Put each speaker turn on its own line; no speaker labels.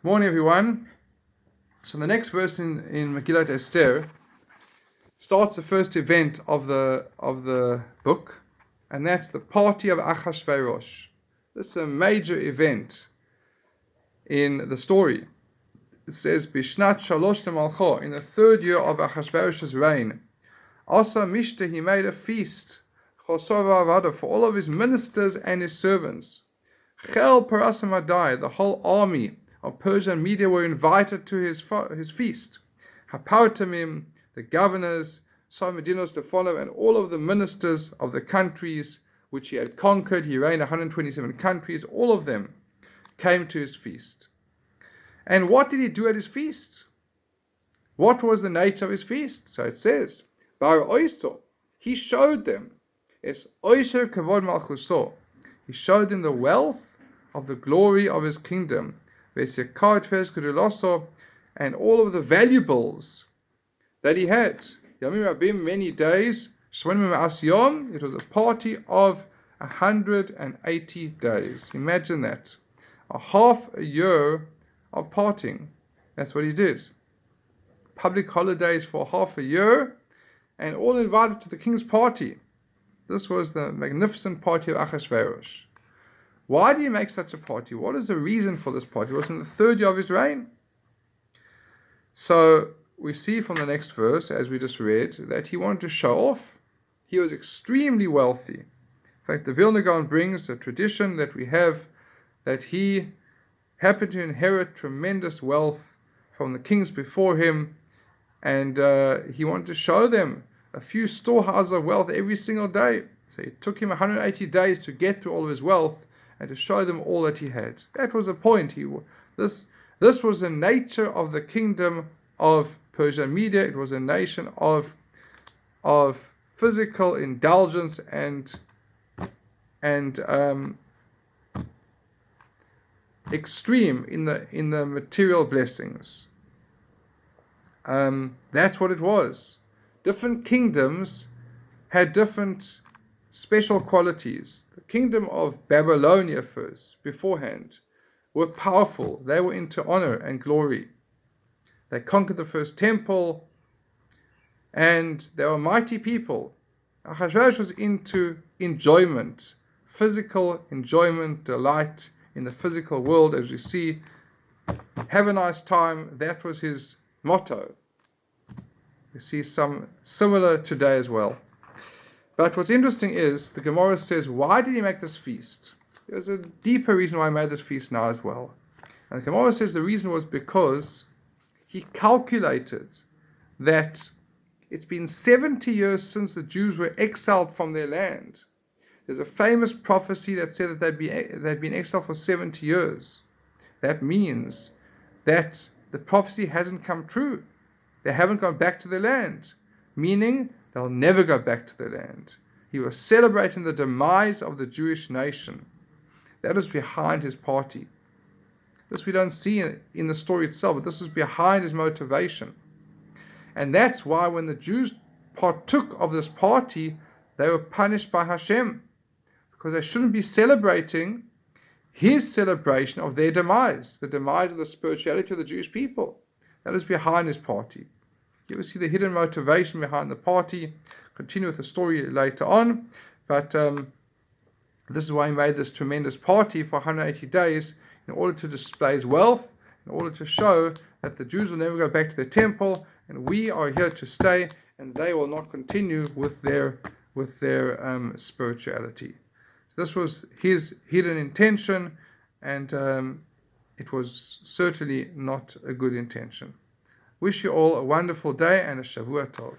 Morning, everyone. So the next verse in Megillat Esther starts the first event of the book, and that's the party of Achashverosh. This is a major event in the story. It says, Bishnat Shalosh Malcho, in the third year of Achashverosh's reign, Asa Mishta, he made a feast, Chosova for all of his ministers and his servants. Chel Parasamadai, the whole army of Persia and Media were invited to his feast. Hapartamim, the governors, Samedinos, Stefanov, and all of the ministers of the countries which he had conquered. He reigned 127 countries. All of them came to his feast. And what did he do at his feast? What was the nature of his feast? So it says, Bar Oiso, he showed them. Es Oisher Kavod Malchuso. He showed them the wealth of the glory of his kingdom, and all of the valuables that he had. Many days. It was a party of 180 days. Imagine that. A half a year of partying. That's what he did. Public holidays for half a year, and all invited to the king's party. This was the magnificent party of Achashverosh. Why did he make such a party? What is the reason for this party? It was in the third year of his reign. So we see from the next verse, as we just read, that he wanted to show off. He was extremely wealthy. In fact, the Vilna Gaon brings a tradition that we have that he happened to inherit tremendous wealth from the kings before him, and he wanted to show them a few storehouses of wealth every single day. So it took him 180 days to get to all of his wealth and to show them all that he had. That was the point. This was the nature of the kingdom of Persia and Media. It was a nation of physical indulgence and extreme in the material blessings. That's what it was. Different kingdoms had different special qualities. The kingdom of Babylonia beforehand, were powerful. They were into honor and glory. They conquered the first temple, and they were mighty people. Ahasuerus was into enjoyment, physical enjoyment, delight in the physical world, as we see. Have a nice time. That was his motto. We see some similar today as well. But what's interesting is, the Gemara says, why did he make this feast? There's a deeper reason why he made this feast now as well. And the Gemara says the reason was because he calculated that it's been 70 years since the Jews were exiled from their land. There's a famous prophecy that said that they'd been exiled for 70 years. That means that the prophecy hasn't come true. They haven't gone back to their land, meaning they'll never go back to their land. He was celebrating the demise of the Jewish nation. That was behind his party. This we don't see in the story itself, but this was behind his motivation. And that's why when the Jews partook of this party, they were punished by Hashem, because they shouldn't be celebrating his celebration of their demise, the demise of the spirituality of the Jewish people. That is behind his party. You will see the hidden motivation behind the party. Continue with the story later on. But this is why he made this tremendous party for 180 days, in order to display his wealth, in order to show that the Jews will never go back to their temple, and we are here to stay, and they will not continue with their spirituality. So this was his hidden intention, and it was certainly not a good intention. Wish you all a wonderful day and a Shavua Tov.